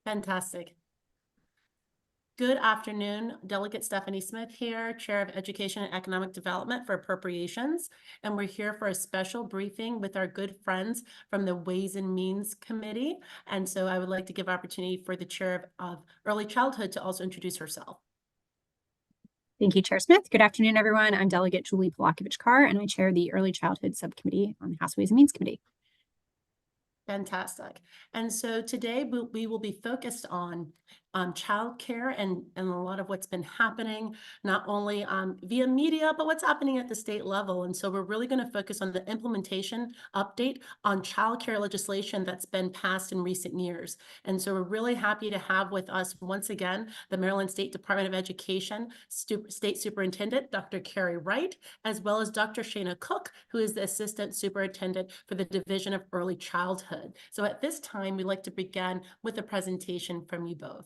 Fantastic. Good afternoon, Delegate Stephanie Smith here, Chair of Education and Economic Development for Appropriations, and we're here for a special briefing with our good friends from the Ways and Means Committee. And so I would like to give opportunity for the Chair of Early Childhood to also introduce herself. Thank you, Chair Smith. Good afternoon, everyone. I'm Delegate Julie Polakovich-Carr, and I chair the Early Childhood Subcommittee on the House Ways and Means Committee. Fantastic. And so today we will be focused on childcare and a lot of what's been happening, not only via media, but what's happening at the state level. And so we're really going to focus on the implementation update on childcare legislation that's been passed in recent years. And so we're really happy to have with us once again, the Maryland State Department of Education State Superintendent, Dr. Carrie Wright, as well as Dr. Shana Cook, who is the Assistant Superintendent for the Division of Early Childhood. So at this time, we'd like to begin with a presentation from you both.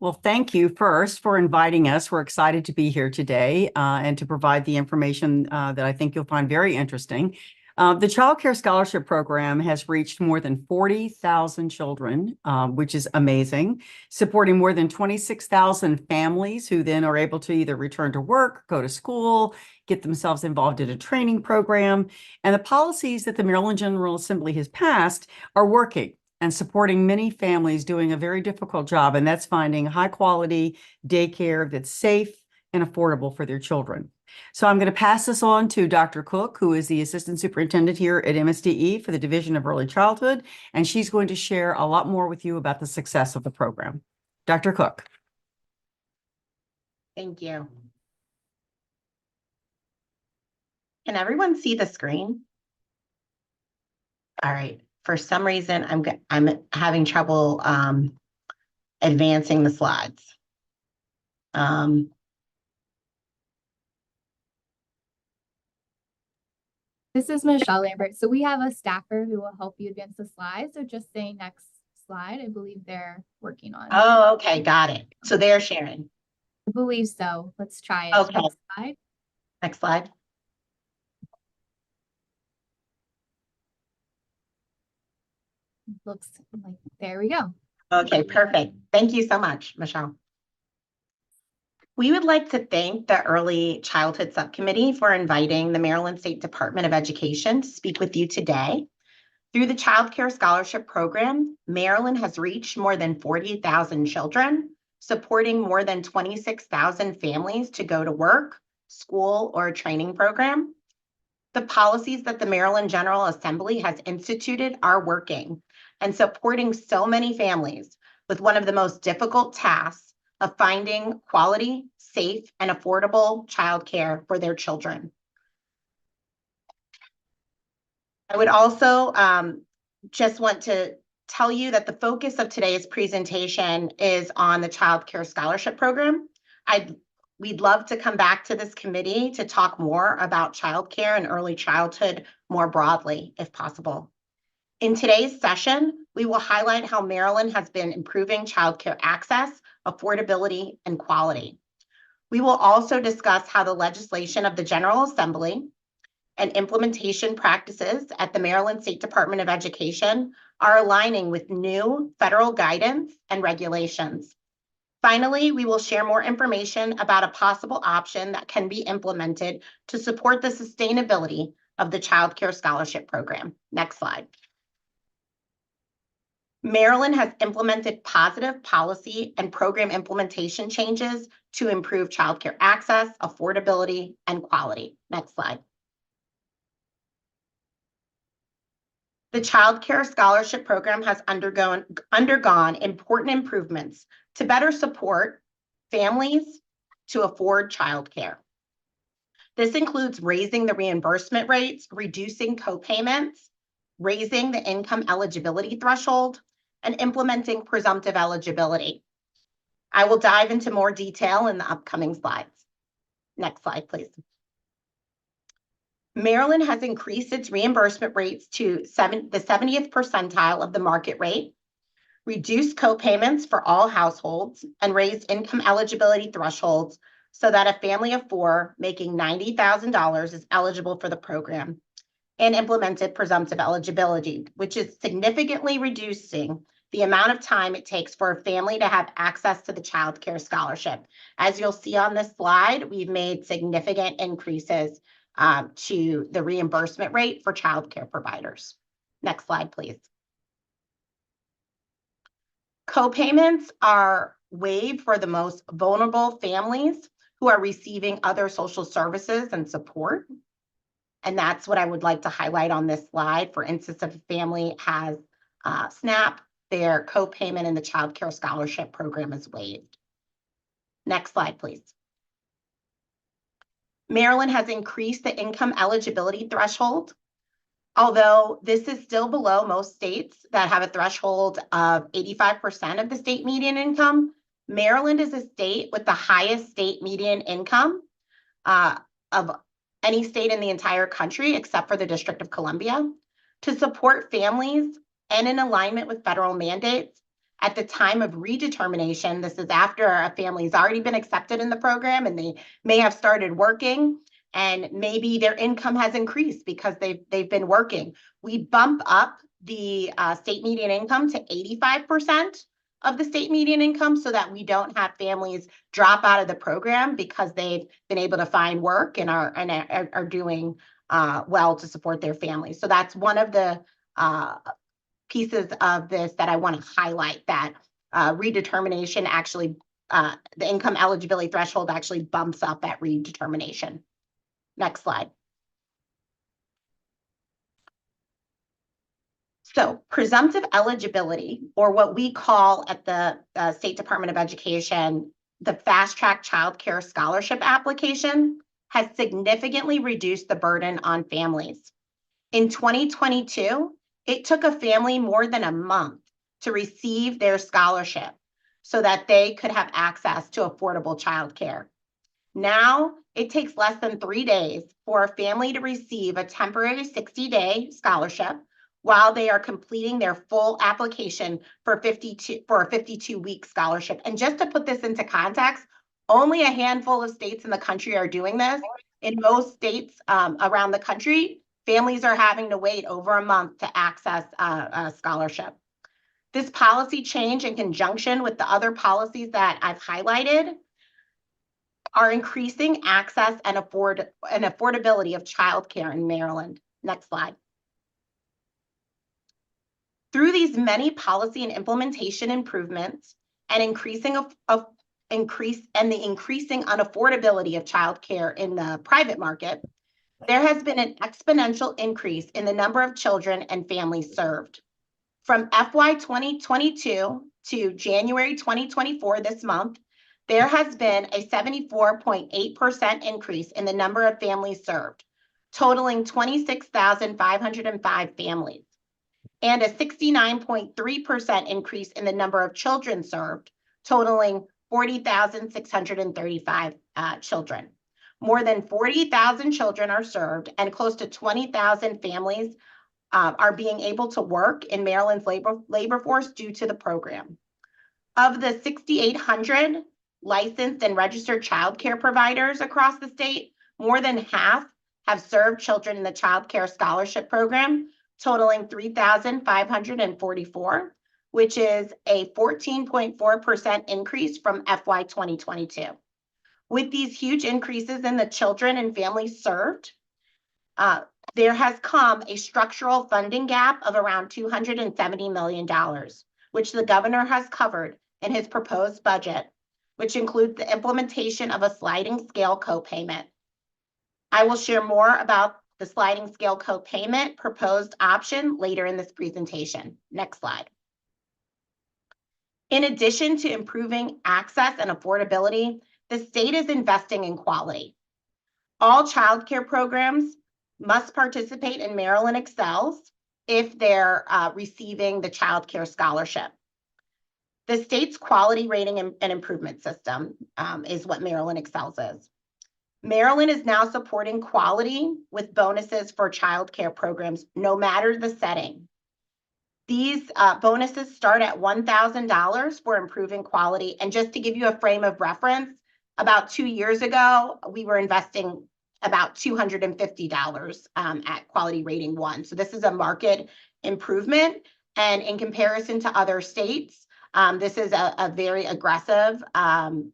Well, thank you first for inviting us. We're excited to be here today and to provide the information that I think you'll find very interesting. The Child Care Scholarship Program has reached more than 40,000 children, which is amazing, supporting more than 26,000 families who then are able to either return to work, go to school, get themselves involved in a training program. And the policies that the Maryland General Assembly has passed are working and supporting many families doing a very difficult job, and that's finding high quality daycare that's safe and affordable for their children. So I'm going to pass this on to Dr. Cook, who is the Assistant Superintendent here at MSDE for the Division of Early Childhood, and she's going to share a lot more with you about the success of the program. Dr. Cook. Thank you. Can everyone see the screen? All right. For some reason, I'm having trouble advancing the slides. This is Michelle Lambert. So we have a staffer who will help you advance the slides. So just say next slide. I believe they're working on. Oh, okay. Got it. So they're sharing. I believe so. Let's try it. Okay. Next slide. Next slide. Looks like there we go. Okay, perfect. Thank you so much, Michelle. We would like to thank the Early Childhood Subcommittee for inviting the Maryland State Department of Education to speak with you today. Through the Child Care Scholarship Program, Maryland has reached more than 40,000 children, supporting more than 26,000 families to go to work, school, or a training program. The policies that the Maryland General Assembly has instituted are working and supporting so many families with one of the most difficult tasks of finding quality, safe, and affordable childcare for their children. I would also just want to tell you that the focus of today's presentation is on the Child Care Scholarship Program. We'd love to come back to this committee to talk more about childcare and early childhood more broadly, if possible. In today's session, we will highlight how Maryland has been improving childcare access, affordability, and quality. We will also discuss how the legislation of the General Assembly and implementation practices at the Maryland State Department of Education are aligning with new federal guidance and regulations. Finally, we will share more information about a possible option that can be implemented to support the sustainability of the Child Care Scholarship Program. Next slide. Maryland has implemented positive policy and program implementation changes to improve childcare access, affordability, and quality. Next slide. The Child Care Scholarship Program has undergone important improvements to better support families to afford childcare. This includes raising the reimbursement rates, reducing co-payments, raising the income eligibility threshold, and implementing presumptive eligibility. I will dive into more detail in the upcoming slides. Next slide, please. Maryland has increased its reimbursement rates to the 70th percentile of the market rate, reduced co-payments for all households, and raised income eligibility thresholds so that a family of 4 making $90,000 is eligible for the program, and implemented presumptive eligibility, which is significantly reducing the amount of time it takes for a family to have access to the child care scholarship. As you'll see on this slide, we've made significant increases to the reimbursement rate for child care providers. Next slide, please. Co-payments are waived for the most vulnerable families who are receiving other social services and support. And that's what I would like to highlight on this slide. For instance, if a family has SNAP, their co-payment in the child care scholarship program is waived. Next slide, please. Maryland has increased the income eligibility threshold. Although this is still below most states that have a threshold of 85% of the state median income, Maryland is a state with the highest state median income of any state in the entire country except for the District of Columbia. To support families and in alignment with federal mandates, at the time of redetermination, this is after a family's already been accepted in the program and they may have started working, and maybe their income has increased because they've been working. We bump up the state median income to 85% of the state median income so that we don't have families drop out of the program because they've been able to find work and are doing well to support their families. So that's one of the pieces of this that I want to highlight, that redetermination actually, the income eligibility threshold actually bumps up at redetermination. Next slide. So presumptive eligibility, or what we call at the State Department of Education, the fast track child care scholarship application, has significantly reduced the burden on families. In 2022, it took a family more than a month to receive their scholarship so that they could have access to affordable child care. Now, it takes less than 3 days for a family to receive a temporary 60-day scholarship while they are completing their full application for a 52-week scholarship. And just to put this into context, only a handful of states in the country are doing this. In most states around the country, families are having to wait over a month to access a scholarship. This policy change, in conjunction with the other policies that I've highlighted, are increasing access and affordability of childcare in Maryland. Next slide. Through these many policy and implementation improvements and the increasing unaffordability of childcare in the private market, there has been an exponential increase in the number of children and families served. From FY 2022 to January 2024, this month, there has been a 74.8% increase in the number of families served, totaling 26,505 families, and a 69.3% increase in the number of children served, totaling 40,635 children. More than 40,000 children are served, and close to 20,000 families are being able to work in Maryland's labor force due to the program. Of the 6,800 licensed and registered child care providers across the state, more than half have served children in the child care scholarship program, totaling 3,544, which is a 14.4% increase from FY 2022. With these huge increases in the children and families served, there has come a structural funding gap of around $270 million, which the governor has covered in his proposed budget, which includes the implementation of a sliding scale co-payment. I will share more about the sliding scale co-payment proposed option later in this presentation. Next slide. In addition to improving access and affordability, the state is investing in quality. All child care programs must participate in Maryland Excels if they're receiving the child care scholarship. The state's quality rating and improvement system is what Maryland Excels is. Maryland is now supporting quality with bonuses for child care programs, no matter the setting. These bonuses start at $1,000 for improving quality. And just to give you a frame of reference, about 2 years ago, we were investing about $250 at quality rating 1. So this is a market improvement. And in comparison to other states, this is a very aggressive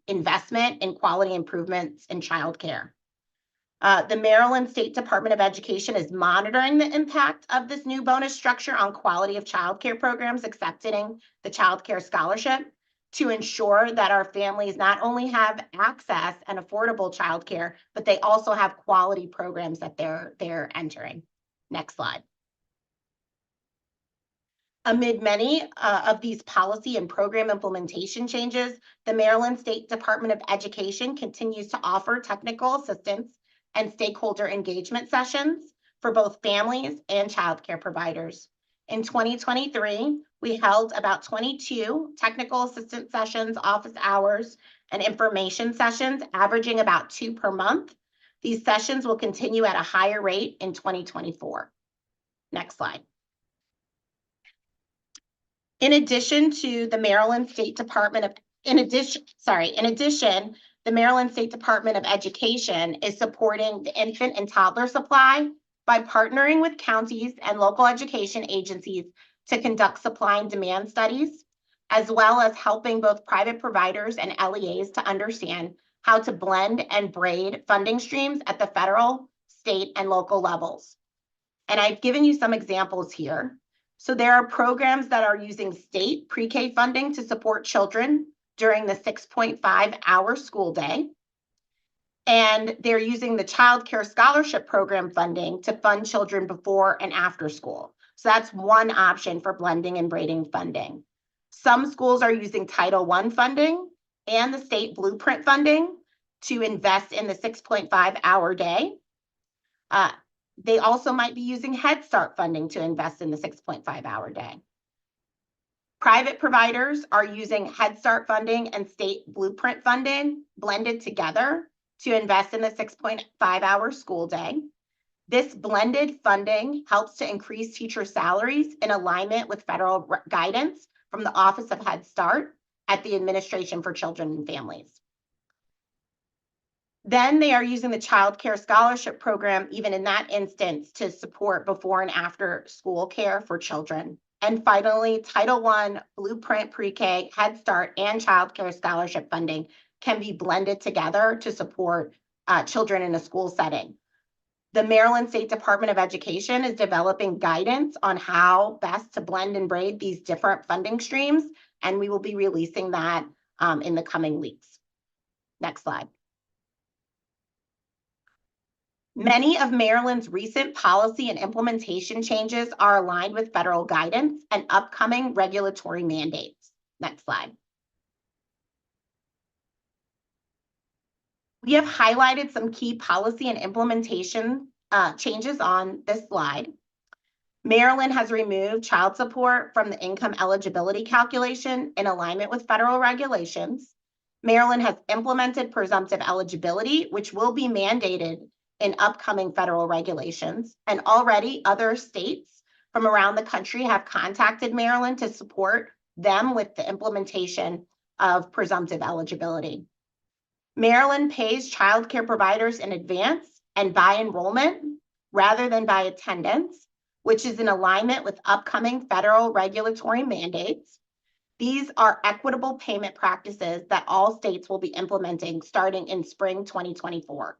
investment in quality improvements in childcare. The Maryland State Department of Education is monitoring the impact of this new bonus structure on quality of childcare programs accepting the childcare scholarship to ensure that our families not only have access and affordable childcare, but they also have quality programs that they're entering. Next slide. Amid many of these policy and program implementation changes, the Maryland State Department of Education continues to offer technical assistance and stakeholder engagement sessions for both families and childcare providers. In 2023, we held about 22 technical assistance sessions, office hours, and information sessions, averaging about 2 per month. These sessions will continue at a higher rate in 2024. Next slide. In addition, the Maryland State Department of Education is supporting the infant and toddler supply by partnering with counties and local education agencies to conduct supply and demand studies, as well as helping both private providers and LEAs to understand how to blend and braid funding streams at the federal, state, and local levels. And I've given you some examples here. So there are programs that are using state pre-K funding to support children during the 6.5-hour school day. And they're using the Child Care Scholarship Program funding to fund children before and after school. So that's one option for blending and braiding funding. Some schools are using Title I funding and the state blueprint funding to invest in the 6.5-hour day. They also might be using Head Start funding to invest in the 6.5-hour day. Private providers are using Head Start funding and state blueprint funding blended together to invest in the 6.5-hour school day. This blended funding helps to increase teacher salaries in alignment with federal guidance from the Office of Head Start at the Administration for Children and Families. Then they are using the Child Care Scholarship Program, even in that instance, to support before and after school care for children. And finally, Title I, Blueprint Pre-K, Head Start, and Child Care Scholarship funding can be blended together to support children in a school setting. The Maryland State Department of Education is developing guidance on how best to blend and braid these different funding streams, and we will be releasing that in the coming weeks. Next slide. Many of Maryland's recent policy and implementation changes are aligned with federal guidance and upcoming regulatory mandates. Next slide. We have highlighted some key policy and implementation changes on this slide. Maryland has removed child support from the income eligibility calculation in alignment with federal regulations. Maryland has implemented presumptive eligibility, which will be mandated in upcoming federal regulations, and already other states from around the country have contacted Maryland to support them with the implementation of presumptive eligibility. Maryland pays child care providers in advance and by enrollment rather than by attendance, which is in alignment with upcoming federal regulatory mandates. These are equitable payment practices that all states will be implementing starting in spring 2024.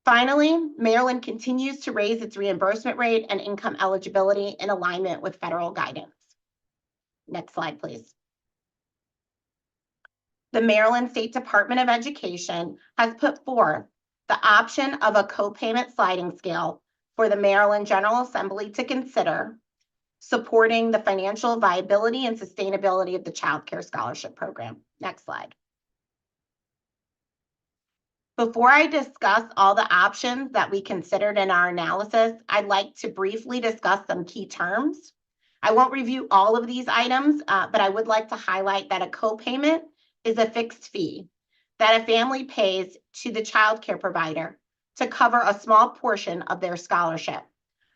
Finally, Maryland continues to raise its reimbursement rate and income eligibility in alignment with federal guidance. Next slide, please. The Maryland State Department of Education has put forth the option of a co-payment sliding scale for the Maryland General Assembly to consider, supporting the financial viability and sustainability of the Child Care Scholarship Program. Next slide. Before I discuss all the options that we considered in our analysis, I'd like to briefly discuss some key terms. I won't review all of these items, but I would like to highlight that a co-payment is a fixed fee that a family pays to the child care provider to cover a small portion of their scholarship.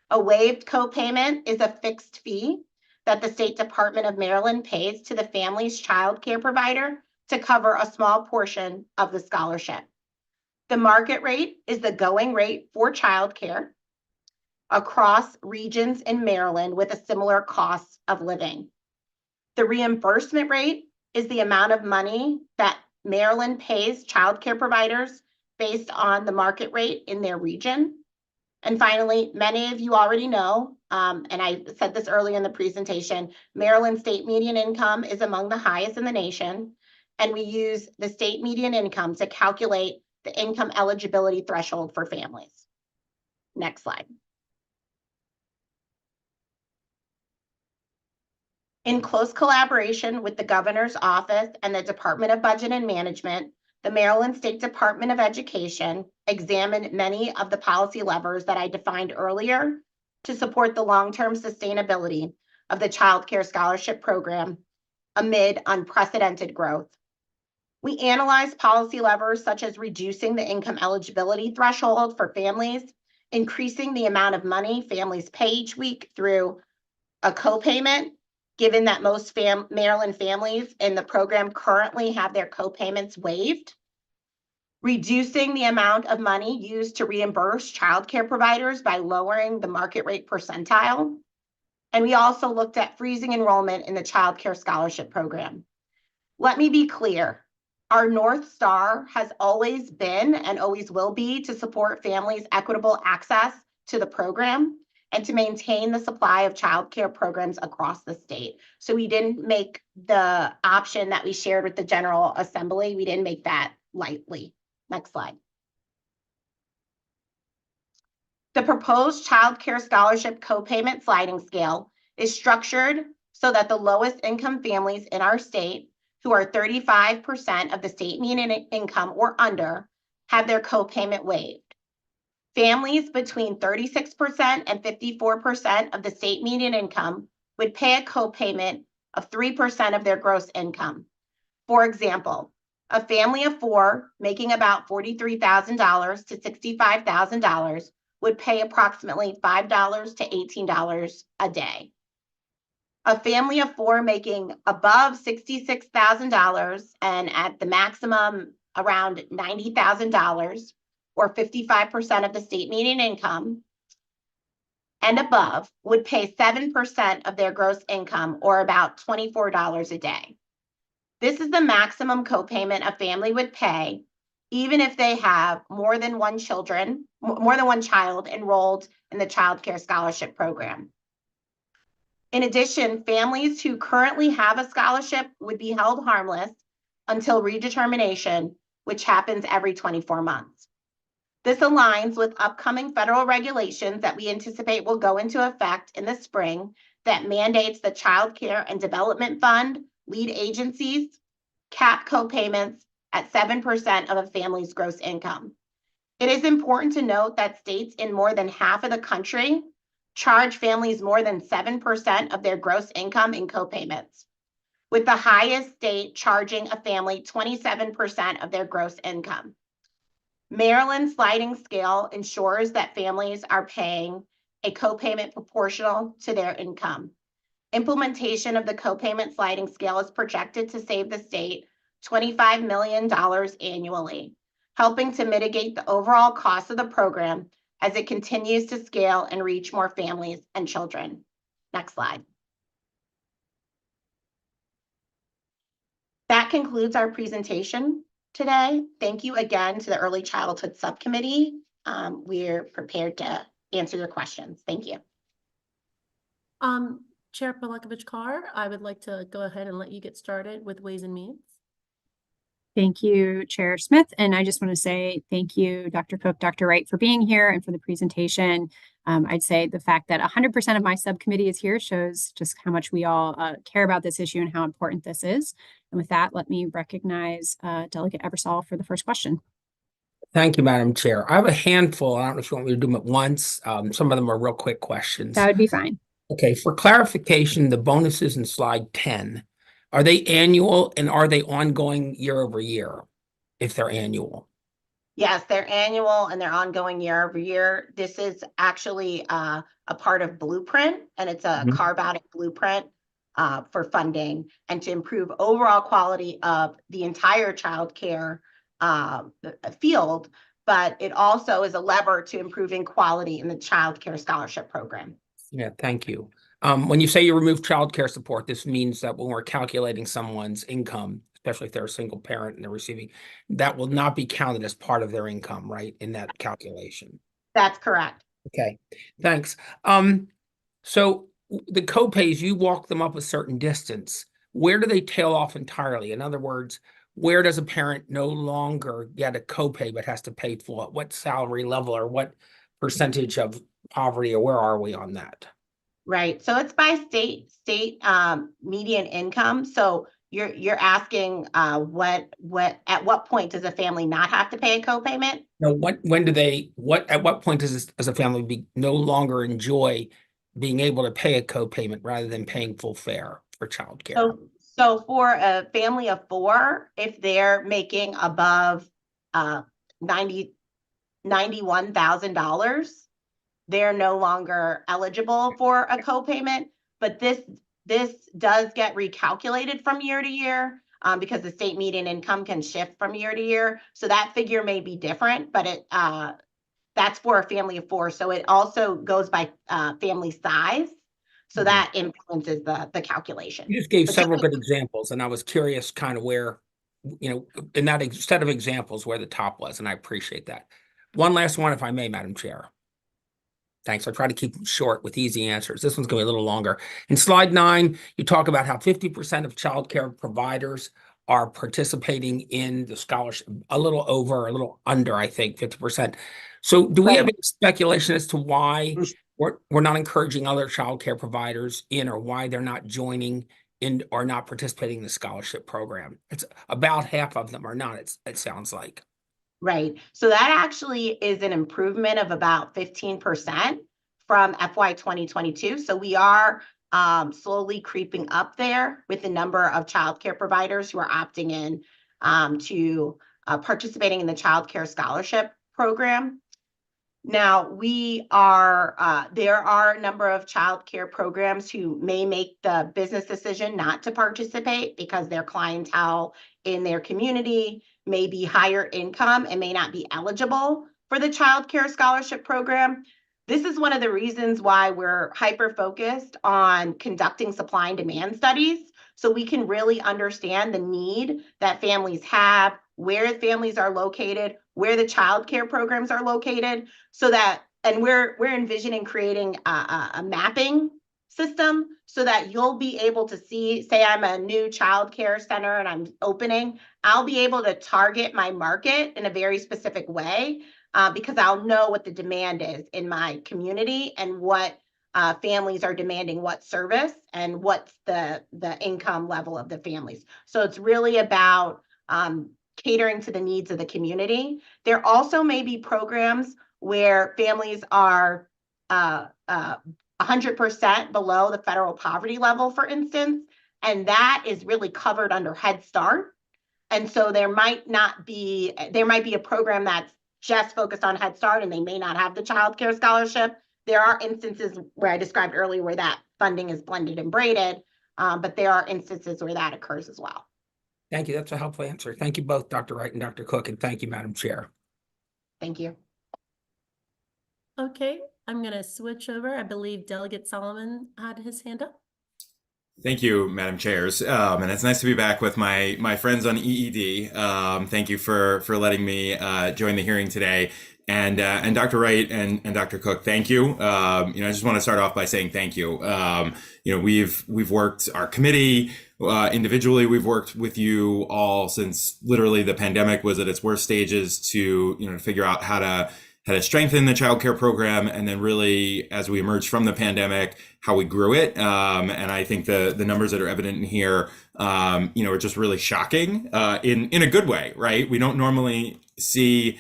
A waived co-payment is a fixed fee that the State Department of Maryland pays to the family's child care provider to cover a small portion of the scholarship. The market rate is the going rate for childcare. across regions in Maryland with a similar cost of living. The reimbursement rate is the amount of money that Maryland pays childcare providers based on the market rate in their region. And finally, many of you already know, and I said this earlier in the presentation, Maryland state median income is among the highest in the nation, and we use the state median income to calculate the income eligibility threshold for families. Next slide. In close collaboration with the Governor's Office and the Department of Budget and Management, the Maryland State Department of Education examined many of the policy levers that I defined earlier to support the long-term sustainability of the Child Care Scholarship Program amid unprecedented growth. We analyzed policy levers such as reducing the income eligibility threshold for families, increasing the amount of money families pay each week through a co-payment, given that most Maryland families in the program currently have their co-payments waived, reducing the amount of money used to reimburse childcare providers by lowering the market rate percentile. And we also looked at freezing enrollment in the Child Care Scholarship Program. Let me be clear. Our North Star has always been and always will be to support families' equitable access to the program and to maintain the supply of childcare programs across the state. So we didn't make the option that we shared with the General Assembly, we didn't make that lightly. Next slide. The proposed Child Care Scholarship co-payment sliding scale is structured so that the lowest income families in our state, who are 35% of the state median income or under, have their co-payment waived. Families between 36% and 54% of the state median income would pay a co-payment of 3% of their gross income. For example, a family of 4 making about $43,000 to $65,000 would pay approximately $5 to $18 a day. A family of 4 making above $66,000 and at the maximum around $90,000, or 55% of the state median income and above, would pay 7% of their gross income, or about $24 a day. This is the maximum co-payment a family would pay, even if they have more than one child enrolled in the Child Care Scholarship Program. In addition, families who currently have a scholarship would be held harmless until redetermination, which happens every 24 months. This aligns with upcoming federal regulations that we anticipate will go into effect in the spring that mandates the Child Care and Development Fund lead agencies cap co-payments at 7% of a family's gross income. It is important to note that states in more than half of the country charge families more than 7% of their gross income in co-payments, with the highest state charging a family 27% of their gross income. Maryland's sliding scale ensures that families are paying a co-payment proportional to their income. Implementation of the co-payment sliding scale is projected to save the state $25 million annually, helping to mitigate the overall cost of the program as it continues to scale and reach more families and children. Next slide. That concludes our presentation today. Thank you again to the Early Childhood Subcommittee. We're prepared to answer your questions. Thank you. Chair Polakovich-Carr, I would like to go ahead and let you get started with Ways and Means. Thank you, Chair Smith. And I just want to say thank you, Dr. Cook, Dr. Wright, for being here and for the presentation. I'd say the fact that 100% of my subcommittee is here shows just how much we all care about this issue and how important this is. And with that, let me recognize Delegate Ebersol for the first question. Thank you, Madam Chair. I have a handful. I don't know if you want me to do them at once. Some of them are real quick questions. That would be fine. Okay, for clarification, the bonuses in slide 10, are they annual and are they ongoing year over year if they're annual? Yes, they're annual and they're ongoing year over year. This is actually a part of Blueprint, and it's a carve out of Blueprint for funding and to improve overall quality of the entire child care field. but it also is a lever to improving quality in the child care scholarship program. Yeah, thank you. When you say you remove childcare support, this means that when we're calculating someone's income, especially if they're a single parent and they're receiving, that will not be counted as part of their income, right, in that calculation. That's correct. Okay, thanks. So the copays, you walk them up a certain distance. Where do they tail off entirely? In other words, where does a parent no longer get a copay but has to pay full? What salary level or what percentage of poverty, or where are we on that? Right. So it's by state median income. So you're asking at what point does a family not have to pay a copayment? No, at what point does a family no longer enjoy being able to pay a copayment rather than paying full fare for childcare? So for a family of 4, if they're making above $91,000, they're no longer eligible for a copayment. But this does get recalculated from year to year because the state median income can shift from year to year. So that figure may be different, but that's for a family of 4. So it also goes by family size. So that influences the calculation. You just gave several good examples, and I was curious kind of where, in that set of examples where the top was, and I appreciate that. One last one, if I may, Madam Chair. Thanks. I'll try to keep them short with easy answers. This one's going to be a little longer. In slide 9, you talk about how 50% of childcare providers are participating in the scholarship, a little over, a little under, I think, 50%. So do we have any speculation as to why we're not encouraging other childcare providers in, or why they're not joining in or not participating in the scholarship program? It's about half of them are not, it sounds like. Right. So that actually is an improvement of about 15% from FY 2022. So we are slowly creeping up there with the number of childcare providers who are opting in to participating in the childcare scholarship program. Now, there are a number of childcare programs who may make the business decision not to participate because their clientele in their community may be higher income and may not be eligible for the childcare scholarship program. This is one of the reasons why we're hyper-focused on conducting supply and demand studies, so we can really understand the need that families have, where families are located, where the childcare programs are located, and we're envisioning creating a mapping system so that you'll be able to see, say I'm a new childcare center and I'm opening, I'll be able to target my market in a very specific way because I'll know what the demand is in my community and what families are demanding what service and what's the income level of the families. So it's really about catering to the needs of the community. There also may be programs where families are 100% below the federal poverty level, for instance, and that is really covered under Head Start. And so there might be a program that's just focused on Head Start and they may not have the child care scholarship. There are instances where I described earlier where that funding is blended and braided, but there are instances where that occurs as well. Thank you. That's a helpful answer. Thank you both, Dr. Wright and Dr. Cook, and thank you, Madam Chair. Thank you. Okay, I'm going to switch over. I believe Delegate Solomon had his hand up. Thank you, Madam Chairs. And it's nice to be back with my friends on EED. Thank you for letting me join the hearing today. And Dr. Wright and Dr. Cook, thank you. I just want to start off by saying thank you. We've worked, our committee, individually, we've worked with you all since literally the pandemic was at its worst stages to figure out how to strengthen the child care program, and then really, as we emerged from the pandemic, how we grew it. And I think the numbers that are evident in here, are just really shocking in a good way, right? We don't normally see,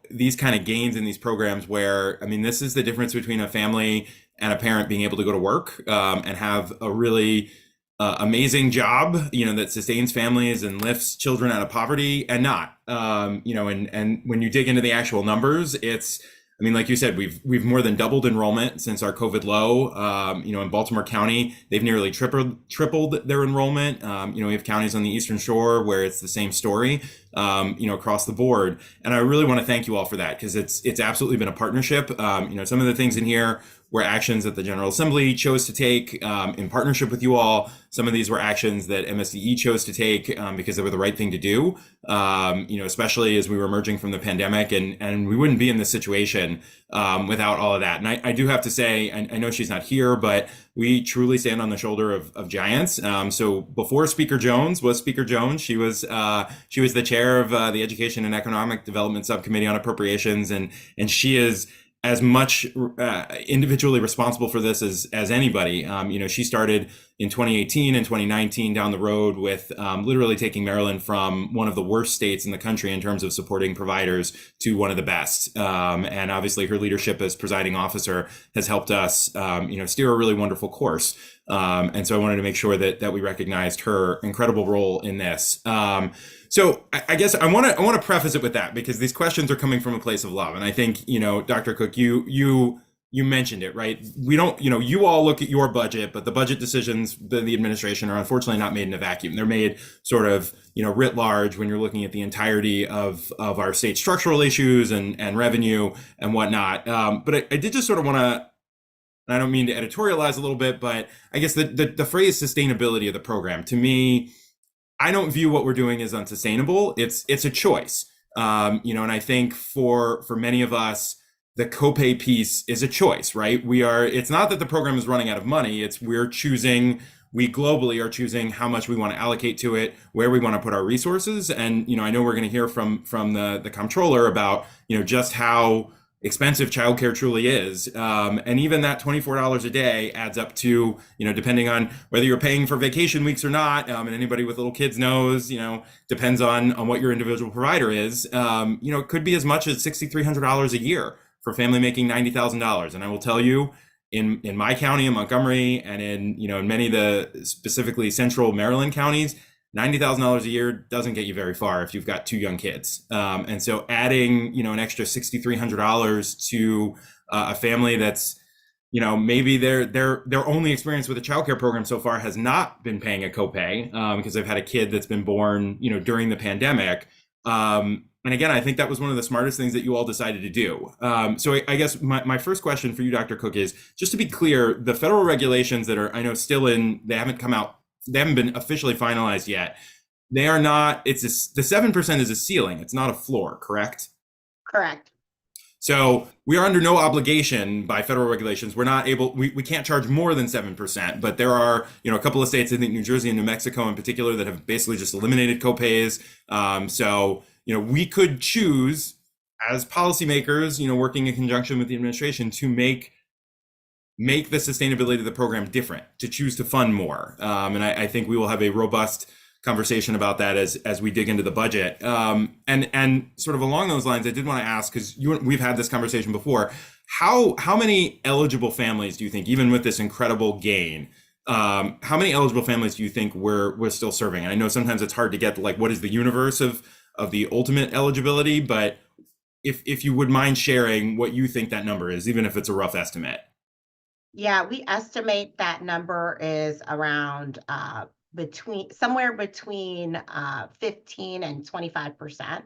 these kind of gains in these programs where, this is the difference between a family and a parent being able to go to work and have a really amazing job, that sustains families and lifts children out of poverty, and not, and when you dig into the actual numbers, it's, like you said, we've more than doubled enrollment since our COVID low. In Baltimore County, they've nearly tripled their enrollment. We have counties on the Eastern Shore where it's the same story. across the board. And I really want to thank you all for that, because it's absolutely been a partnership. Some of the things in here were actions that the General Assembly chose to take in partnership with you all. Some of these were actions that MSDE chose to take because they were the right thing to do, especially as we were emerging from the pandemic, and we wouldn't be in this situation without all of that. And I do have to say, I know she's not here, but we truly stand on the shoulder of giants. So before Speaker Jones was Speaker Jones, she was the chair of the Education and Economic Development Subcommittee on Appropriations, and she is as much individually responsible for this as anybody. She started in 2018 and 2019 down the road with literally taking Maryland from one of the worst states in the country in terms of supporting providers to one of the best. And obviously her leadership as presiding officer has helped us, steer a really wonderful course. And so I wanted to make sure that we recognized her incredible role in this. So I guess I want to preface it with that, because these questions are coming from a place of love. And I think, Dr. Cook, you mentioned it, right? We don't, you all look at your budget, but the budget decisions, the administration, are unfortunately not made in a vacuum. They're made sort of, writ large when you're looking at the entirety of our state structural issues and revenue and whatnot. But I did just sort of want to, and I don't mean to editorialize a little bit, but I guess the phrase sustainability of the program, to me, I don't view what we're doing as unsustainable. It's a choice. And I think for many of us, the copay piece is a choice, right? It's not that the program is running out of money. We globally are choosing how much we want to allocate to it, where we want to put our resources. And, I know we're going to hear from the comptroller about, just how expensive childcare truly is. And even that $24 a day adds up to, depending on whether you're paying for vacation weeks or not, and anybody with little kids knows, depends on what your individual provider is, it could be as much as $6,300 a year for a family making $90,000. And I will tell you, in my county, in Montgomery, and in many of the specifically central Maryland counties, $90,000 a year doesn't get you very far if you've got two young kids. And so adding, an extra $6,300 to a family that's, maybe their only experience with a childcare program so far has not been paying a copay because they've had a kid that's been born, during the pandemic. And again, I think that was one of the smartest things that you all decided to do. So I guess my first question for you, Dr. Cook, is just to be clear, the federal regulations that are, I know, they haven't come out, they haven't been officially finalized yet. They are not, the 7% is a ceiling. It's not a floor, correct? Correct. So we are under no obligation by federal regulations. We're not able, we can't charge more than 7%, but there are, a couple of states, I think New Jersey and New Mexico in particular, that have basically just eliminated copays. So, we could choose as policymakers, working in conjunction with the administration, to make the sustainability of the program different, to choose to fund more. And I think we will have a robust conversation about that as we dig into the budget. And sort of along those lines, I did want to ask, because we've had this conversation before, how many eligible families do you think, even with this incredible gain, how many eligible families do you think we're still serving? And I know sometimes it's hard to get what is the universe of the ultimate eligibility, but if you would mind sharing what you think that number is, even if it's a rough estimate. Yeah, we estimate that number is around somewhere between 15 and 25%.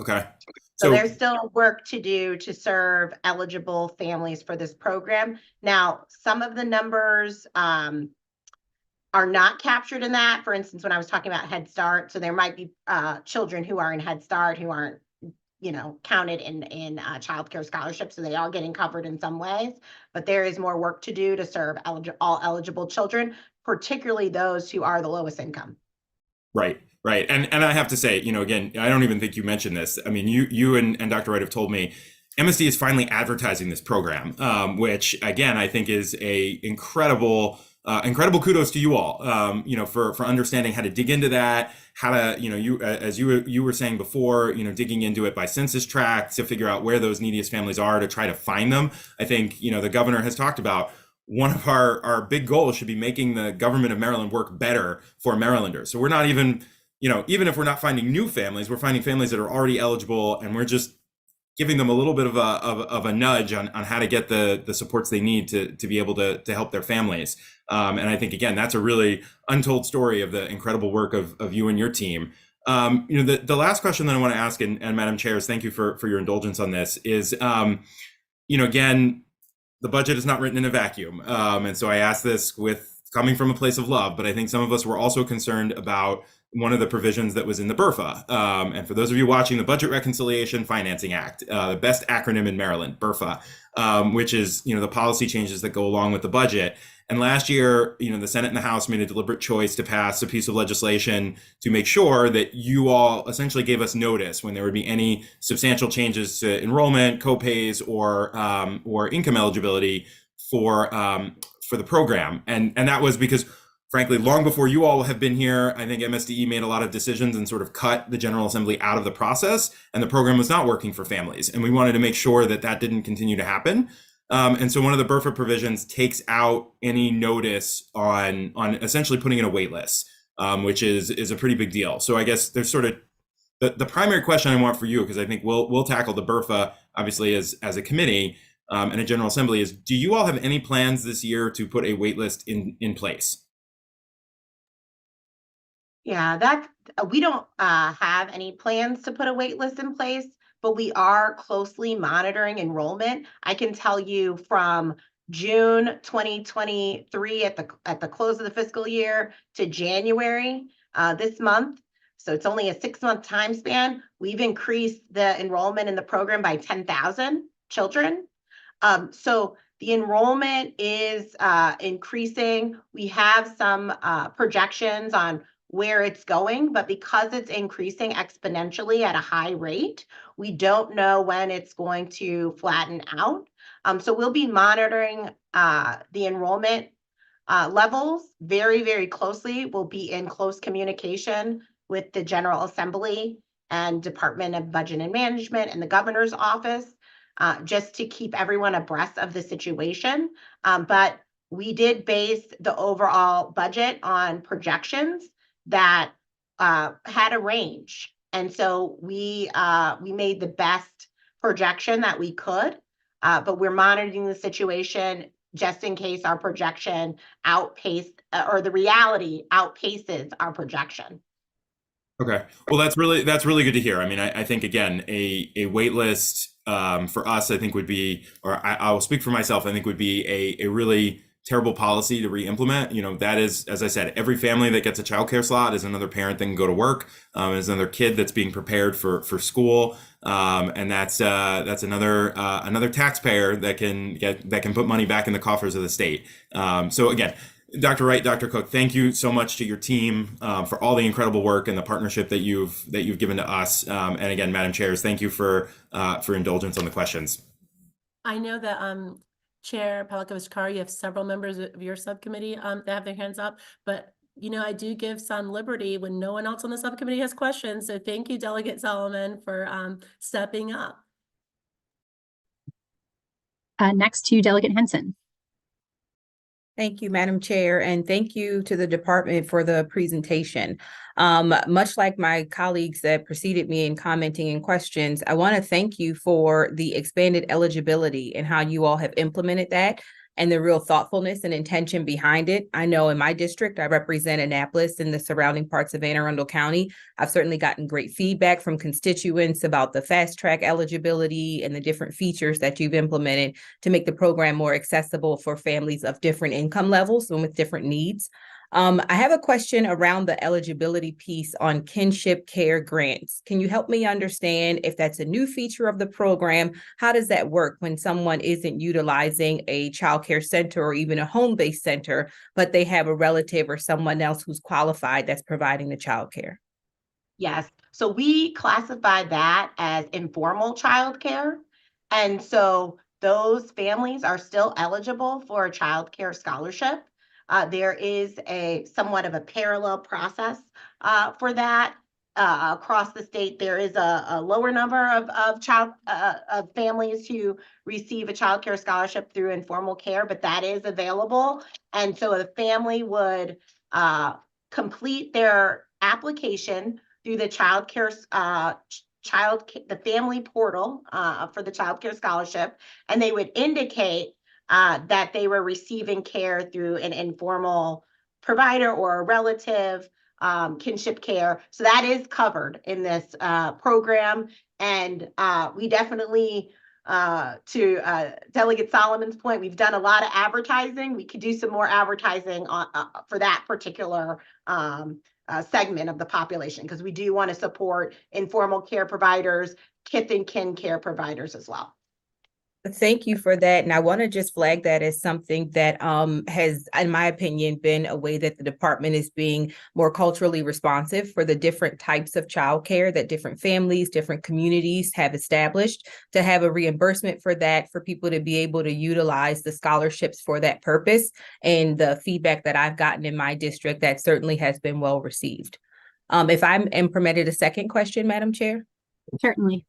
Okay. So there's still work to do to serve eligible families for this program. Now, some of the numbers are not captured in that. For instance, when I was talking about Head Start, so there might be children who are in Head Start who aren't counted in child care scholarships, so they are getting covered in some ways, but there is more work to do to serve all eligible children, particularly those who are the lowest income. Right. And I have to say, again, I don't even think you mentioned this. I mean, you and Dr. Wright have told me MSD is finally advertising this program, which again, I think is a incredible kudos to you all, for understanding how to dig into that, how to, as you were saying before, digging into it by census tract to figure out where those neediest families are to try to find them. I think, the governor has talked about one of our big goals should be making the government of Maryland work better for Marylanders. So we're not even, even if we're not finding new families, we're finding families that are already eligible, and we're just giving them a little bit of a nudge on how to get the supports they need to be able to help their families. And I think, again, that's a really untold story of the incredible work of you and your team. The last question that I want to ask, and Madam Chairs, thank you for your indulgence on this, is, again, the budget is not written in a vacuum. And so I ask this with coming from a place of love, but I think some of us were also concerned about one of the provisions that was in the BRFA. And for those of you watching, the Budget Reconciliation Financing Act, the best acronym in Maryland, BRFA, which is, the policy changes that go along with the budget. And last year, the Senate and the House made a deliberate choice to pass a piece of legislation to make sure that you all essentially gave us notice when there would be any substantial changes to enrollment, co-pays, or income eligibility for the program. And that was because, frankly, long before you all have been here, I think MSDE made a lot of decisions and sort of cut the General Assembly out of the process, and the program was not working for families. And we wanted to make sure that that didn't continue to happen. And so one of the BRFA provisions takes out any notice on essentially putting in a wait list, which is a pretty big deal. So I guess there's sort of the primary question I want for you, because I think we'll tackle the BRFA obviously as a committee and a General Assembly, is do you all have any plans this year to put a wait list in place? Yeah, we don't have any plans to put a wait list in place, but we are closely monitoring enrollment. I can tell you from June 2023 at the close of the fiscal year to January this month. So it's only a 6-month time span. We've increased the enrollment in the program by 10,000 children. So the enrollment is increasing. We have some projections on where it's going, but because it's increasing exponentially at a high rate, we don't know when it's going to flatten out. So we'll be monitoring the enrollment levels very, very closely. We'll be in close communication with the General Assembly and Department of Budget and Management and the Governor's Office, just to keep everyone abreast of the situation. But we did base the overall budget on projections that had a range. And so we made the best projection that we could, but we're monitoring the situation just in case our projection outpaced or the reality outpaces our projection. Okay. Well, that's really good to hear. I mean, I think, again, a wait list for us, I think would be, or I will speak for myself, I think would be a really terrible policy to re-implement. That is, as I said, every family that gets a childcare slot is another parent that can go to work, is another kid that's being prepared for school, and that's another taxpayer that can put money back in the coffers of the state. So again, Dr. Wright, Dr. Cook, thank you so much to your team for all the incredible work and the partnership that you've given to us. And again, Madam Chairs, thank you for indulgence on the questions. I know that Chair Palakowicz-Carr, you have several members of your subcommittee that have their hands up, but I do give some liberty when no one else on the subcommittee has questions. So thank you, Delegate Solomon, for stepping up. Next to Delegate Henson. Thank you, Madam Chair, and thank you to the department for the presentation. Much like my colleagues that preceded me in commenting and questions, I want to thank you for the expanded eligibility and how you all have implemented that and the real thoughtfulness and intention behind it. I know in my district, I represent Annapolis and the surrounding parts of Anne Arundel County. I've certainly gotten great feedback from constituents about the fast track eligibility and the different features that you've implemented to make the program more accessible for families of different income levels and with different needs. I have a question around the eligibility piece on kinship care grants. Can you help me understand if that's a new feature of the program? How does that work when someone isn't utilizing a child care center or even a home-based center, but they have a relative or someone else who's qualified that's providing the child care? Yes, so we classify that as informal child care. And so those families are still eligible for a child care scholarship. There is somewhat of a parallel process for that. Across the state, there is a lower number of families who receive a child care scholarship through informal care, but that is available. And so the family would complete their application through the the family portal for the child care scholarship, and they would indicate that they were receiving care through an informal provider or a relative, kinship care. So that is covered in this program. And we definitely, to Delegate Solomon's point, we've done a lot of advertising. We could do some more advertising on, for that particular segment of the population, because we do want to support informal care providers, kith and kin care providers as well. Thank you for that. And I want to just flag that as something that has, in my opinion, been a way that the department is being more culturally responsive for the different types of childcare that different families, different communities have established, to have a reimbursement for that, for people to be able to utilize the scholarships for that purpose. And the feedback that I've gotten in my district, that certainly has been well received. If I am permitted a second question, Madam Chair. Certainly.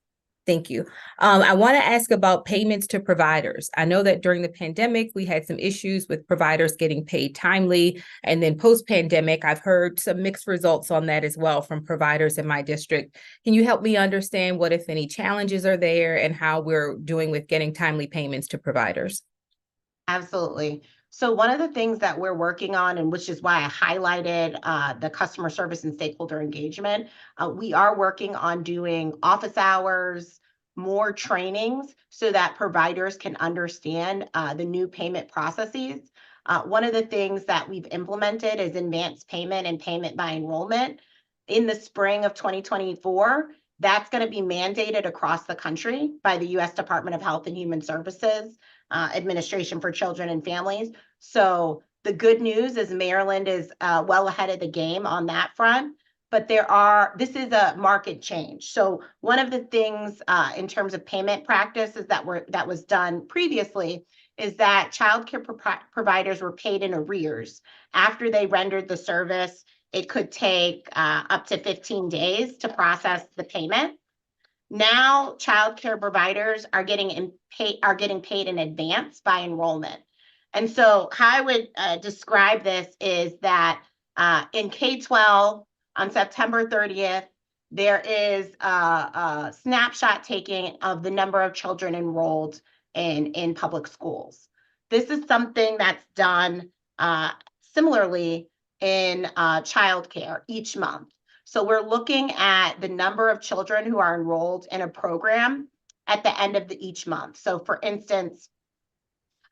Thank you. I want to ask about payments to providers. I know that during the pandemic, we had some issues with providers getting paid timely. And then post-pandemic, I've heard some mixed results on that as well from providers in my district. Can you help me understand what, if any, challenges are there and how we're doing with getting timely payments to providers? Absolutely. So one of the things that we're working on, and which is why I highlighted the customer service and stakeholder engagement, we are working on doing office hours, more trainings, so that providers can understand the new payment processes. One of the things that we've implemented is advanced payment and payment by enrollment. In the spring of 2024, that's going to be mandated across the country by the U.S. Department of Health and Human Services, Administration for Children and Families. So the good news is Maryland is well ahead of the game on that front, but this is a market change. So one of the things in terms of payment practices that was done previously is that childcare providers were paid in arrears. After they rendered the service, it could take up to 15 days to process the payment. Now, childcare providers are getting paid in advance by enrollment. And so how I would describe this is that in K-12 on September 30th, there is a snapshot taking of the number of children enrolled in public schools. This is something that's done similarly in childcare each month. So we're looking at the number of children who are enrolled in a program at the end of each month. So for instance,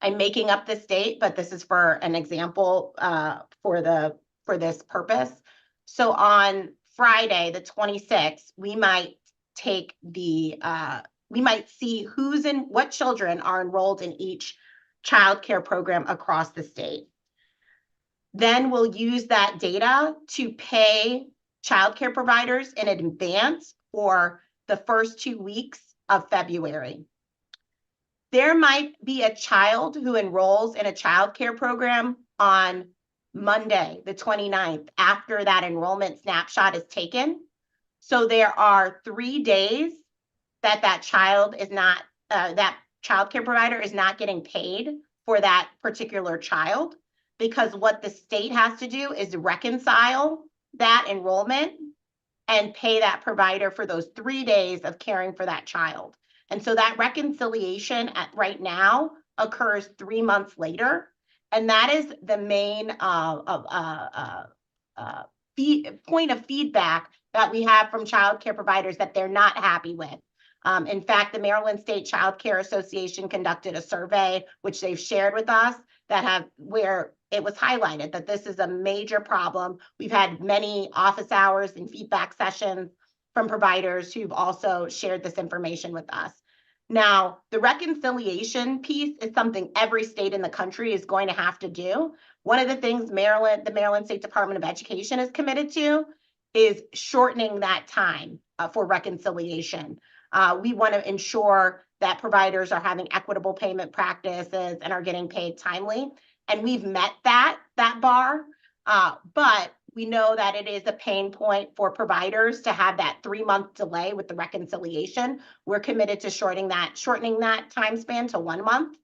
I'm making up this date, but this is for an example for this purpose. So on Friday, the 26th, we might see what children are enrolled in each childcare program across the state. Then we'll use that data to pay childcare providers in advance for the first 2 weeks of February. There might be a child who enrolls in a childcare program on Monday, the 29th, after that enrollment snapshot is taken. So there are 3 days that child is not, that childcare provider is not getting paid for that particular child, because what the state has to do is reconcile that enrollment and pay that provider for those 3 days of caring for that child. And so that reconciliation right now occurs 3 months later. And that is the main point of feedback that we have from childcare providers that they're not happy with. In fact, the Maryland State Child Care Association conducted a survey, which they've shared with us, where it was highlighted that this is a major problem. We've had many office hours and feedback sessions from providers who've also shared this information with us. Now, the reconciliation piece is something every state in the country is going to have to do. One of the things the Maryland State Department of Education is committed to is shortening that time for reconciliation. We want to ensure that providers are having equitable payment practices and are getting paid timely. And we've met that bar, but we know that it is a pain point for providers to have that 3-month delay with the reconciliation. We're committed to shortening that time span to 1 month.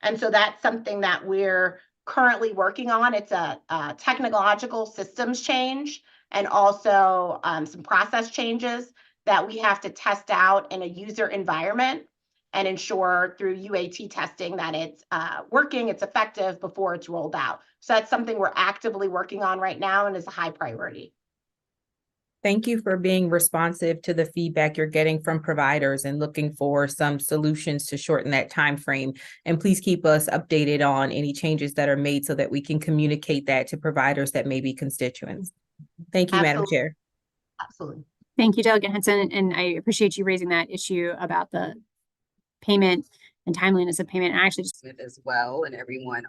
And so that's something that we're currently working on. It's a technological systems change and also some process changes that we have to test out in a user environment and ensure through UAT testing that it's working, it's effective before it's rolled out. So that's something we're actively working on right now and is a high priority. Thank you for being responsive to the feedback you're getting from providers and looking for some solutions to shorten that time frame. And please keep us updated on any changes that are made so that we can communicate that to providers that may be constituents. Thank you, Madam Absolutely. Chair. Absolutely. Thank you, Delegate Henson, and I appreciate you raising that issue about the payment and timeliness of payment. I actually just As well, and everyone